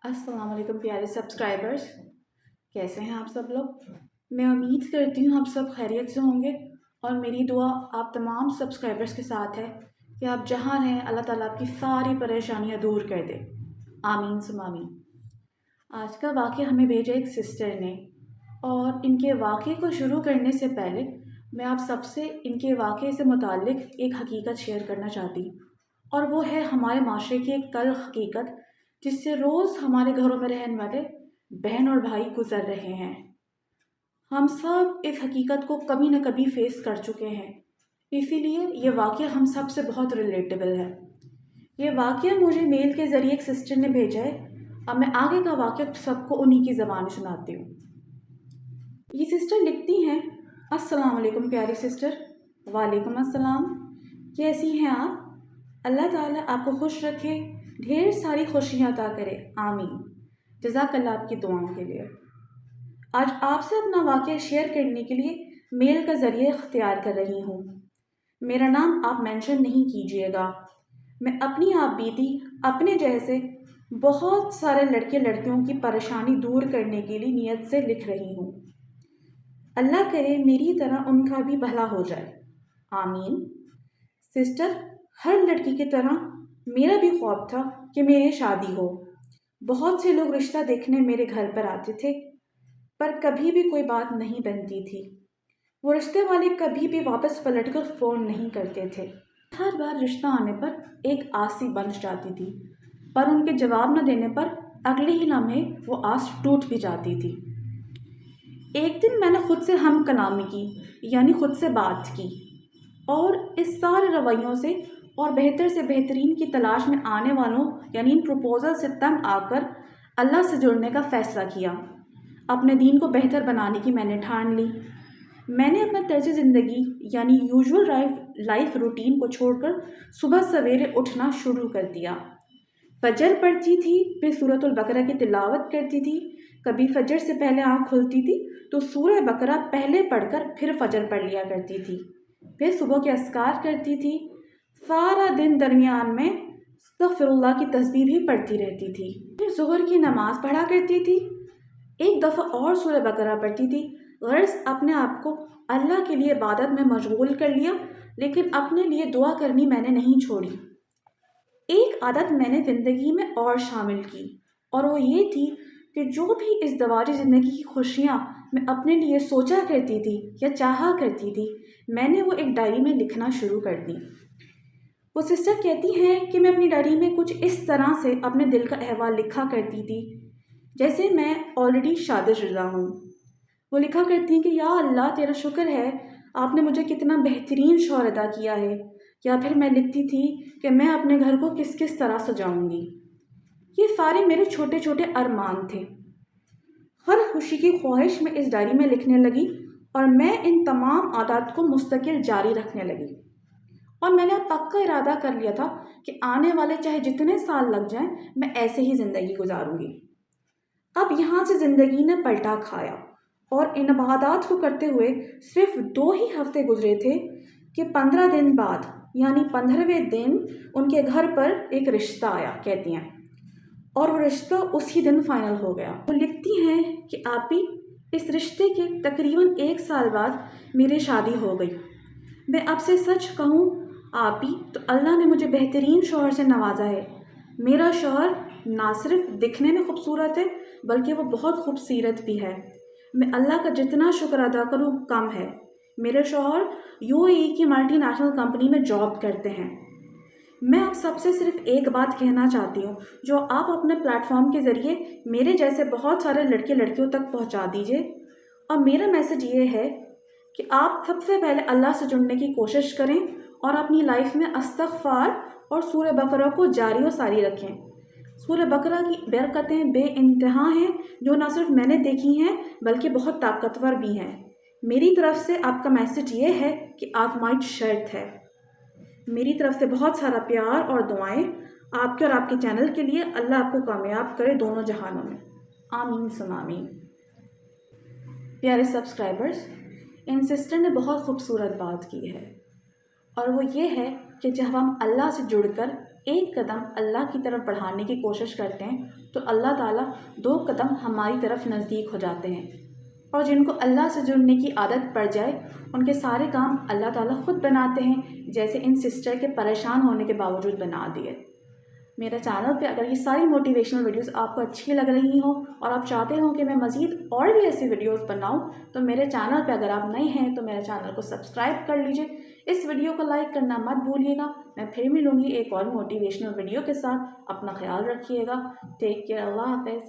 अस्सलाम वालेकुम प्यारे सब्सक्राइबर्स। कैसे हैं आप सब लोग? मैं उम्मीद करती हूँ आप सब खैरियत से होंगे और मेरी दुआ आप तमाम सब्सक्राइबर्स के साथ है कि आप जहाँ रहें अल्लाह ताला आपकी सारी परेशानियाँ दूर कर दे। आमीन सुम आमीन। आज का वाक़या हमें भेजा एक सिस्टर ने और इनके वाक़े को शुरू करने से पहले मैं आप सबसे इनके वाक़े से मुताल्लिक़ एक हकीकत शेयर करना चाहती हूँ और वो है हमारे माशरे की एक तल्ख़ हकीकत जिससे रोज़ हमारे घरों में रहने वाले बहन और भाई गुज़र रहे हैं। हम सब इस हकीकत को कभी न कभी फ़ेस कर चुके हैं, इसीलिए ये वाक़या हम सब से बहुत रिलेटेबल है। ये वाक़या मुझे मेल के ज़रिए एक सिस्टर ने भेजा है। अब मैं आगे का वाक़या सबको उन्हीं की ज़बान में सुनाती हूँ। ये सिस्टर लिखती हैं, अस्सलाम वालेकुम प्यारी सिस्टर। वालेकुम अस्सलाम। कैसी हैं आप? अल्लाह ताला आपको खुश रखे, ढेर सारी खुशियाँ अता करे, आमीन। जज़ाकल्लाह आपकी दुआओं के लिए। आज आपसे अपना वाक़या शेयर करने के लिए मेल का ज़रिए इख्तियार कर रही हूँ। मेरा नाम आप मेंशन नहीं कीजिएगा। मैं अपनी आप बीती अपने जैसे बहुत सारे लड़के लड़कियों की परेशानी दूर करने के लिए नीयत से लिख रही हूँ। अल्लाह करे मेरी तरह उनका भी भला हो जाए, आमीन। सिस्टर, हर लड़की की तरह मेरा भी ख्वाब था कि मेरी शादी हो। बहुत से लोग रिश्ता देखने मेरे घर पर आते थे, पर कभी भी कोई बात नहीं बनती थी। वो रिश्ते वाले कभी भी वापस पलटकर फ़ोन नहीं करते थे। हर बार रिश्ता आने पर एक आस सी बंध जाती थी, पर उनके जवाब न देने पर अगले ही लम्हे वो आस टूट भी जाती थी। एक दिन मैंने खुद से हम कलामी की, यानी खुद से बात की और इस सारे रवैयों से और बेहतर से बेहतरीन की तलाश में आने वालों यानी इन प्रपोज़ल से तंग आकर अल्लाह से जुड़ने का फ़ैसला किया। अपने दीन को बेहतर बनाने की मैंने ठान ली। मैंने अपना तर्ज ज़िंदगी यानी यूजुअल लाइफ रूटीन को छोड़कर सुबह सवेरे उठना शुरू कर दिया। फजर पढ़ती थी, फिर सूरतुल बकरा की तिलावत करती थी। कभी फजर से पहले आँख खुलती थी तो सूरह बकरा पहले पढ़कर फिर फजर पढ़ लिया करती थी। फिर सुबह के अस्कार करती थी। सारा दिन दरमियान में अस्तगफिरुल्लाह की तस्बीह भी पढ़ती रहती थी। फिर ज़ोहर की नमाज़ पढ़ा करती थी। एक दफ़ा और सूरह बकरा पढ़ती थी। गर्ज़ अपने आप को अल्लाह के लिए इबादत में मशगूल कर लिया, लेकिन अपने लिए दुआ करनी मैंने नहीं छोड़ी। एक आदत मैंने ज़िंदगी में और शामिल की और वो ये थी कि जो भी इस दवारी ज़िंदगी की खुशियाँ मैं अपने लिए सोचा करती थी या चाहा करती थी, मैंने वो एक डायरी में लिखना शुरू कर दी। वो सिस्टर कहती हैं कि मैं अपनी डायरी में कुछ इस तरह से अपने दिल का अहवाल लिखा करती थी जैसे मैं ऑलरेडी शादीशुदा हूँ। वो लिखा करती हैं कि या अल्लाह तेरा शुक्र है आपने मुझे कितना बेहतरीन शौहर अता किया है। या फिर मैं लिखती थी कि मैं अपने घर को किस किस तरह सजाऊंगी। ये सारे मेरे छोटे छोटे अरमान थे। हर खुशी की ख्वाहिश में इस डायरी में लिखने लगी और मैं इन तमाम आदत को मुस्तकिल जारी रखने लगी। और मैंने अब पक्का इरादा कर लिया था कि आने वाले चाहे जितने साल लग जाएं, मैं ऐसे ही ज़िंदगी गुजारूंगी। अब यहाँ से ज़िंदगी ने पलटा खाया और इन इबादत को करते हुए सिर्फ 2 ही हफ्ते गुजरे थे कि 15 दिन बाद यानी 15वें दिन उनके घर पर एक रिश्ता आया, कहती हैं, और वो रिश्ता उसी दिन फाइनल हो गया। वो लिखती हैं कि आप ही इस रिश्ते के तकरीबन 1 साल बाद मेरी शादी हो गई। मैं आपसे सच कहूँ आप ही तो अल्लाह ने मुझे बेहतरीन शौहर से नवाजा है। मेरा शौहर ना सिर्फ दिखने में खूबसूरत है बल्कि वो बहुत खूबसूरत भी है। मैं अल्लाह का जितना शुक्र अदा करूँ कम है। मेरे शौहर यूएई की मल्टीनेशनल कंपनी में जॉब करते हैं। मैं आप सबसे सिर्फ एक बात कहना चाहती हूँ जो आप अपने प्लेटफॉर्म के ज़रिए मेरे जैसे बहुत सारे लड़के लड़कियों तक पहुँचा दीजिए। और मेरा मैसेज ये है कि आप सबसे पहले अल्लाह से जुड़ने की कोशिश करें और अपनी लाइफ में इस्तिग़फ़ार और सूरह बकरा को जारी और सारी रखें। सूरह बकरा की बरकतें बेइंतहा हैं जो न सिर्फ मैंने देखी हैं बल्कि बहुत ताकतवर भी हैं। मेरी तरफ से आपका मैसेज ये है कि आज़माइश शर्त है। मेरी तरफ से बहुत सारा प्यार और दुआएं आपके और आपके चैनल के लिए। अल्लाह आपको कामयाब करे दोनों जहानों में, आमीन सुम आमीन। प्यारे सब्सक्राइबर्स, इन सिस्टर ने बहुत खूबसूरत बात की है और वो ये है कि जब हम अल्लाह से जुड़कर एक कदम अल्लाह की तरफ बढ़ाने की कोशिश करते हैं تو اللہ تعالیٰ 2 قدم ہماری طرف نزدیک ہو جاتے ہیں، اور جن کو اللہ سے جڑنے کی عادت پڑ جائے ان کے سارے کام اللہ تعالیٰ خود بناتے ہیں، جیسے ان سسٹر کے پریشان ہونے کے باوجود بنا دیے۔ میرے چینل پہ اگر یہ ساری موٹیویشنل ویڈیوز آپ کو اچھی لگ رہی ہوں اور آپ چاہتے ہوں کہ میں مزید اور بھی ایسی ویڈیوز بناؤں، تو میرے چینل پہ اگر آپ نئے ہیں تو میرے چینل کو سبسکرائب کر لیجئے، اس ویڈیو کو لائک کرنا مت بھولیے گا۔ میں پھر ملوں گی ایک اور موٹیویشنل ویڈیو کے ساتھ، اپنا خیال رکھیے گا، ٹیک کیئر، اللہ حافظ۔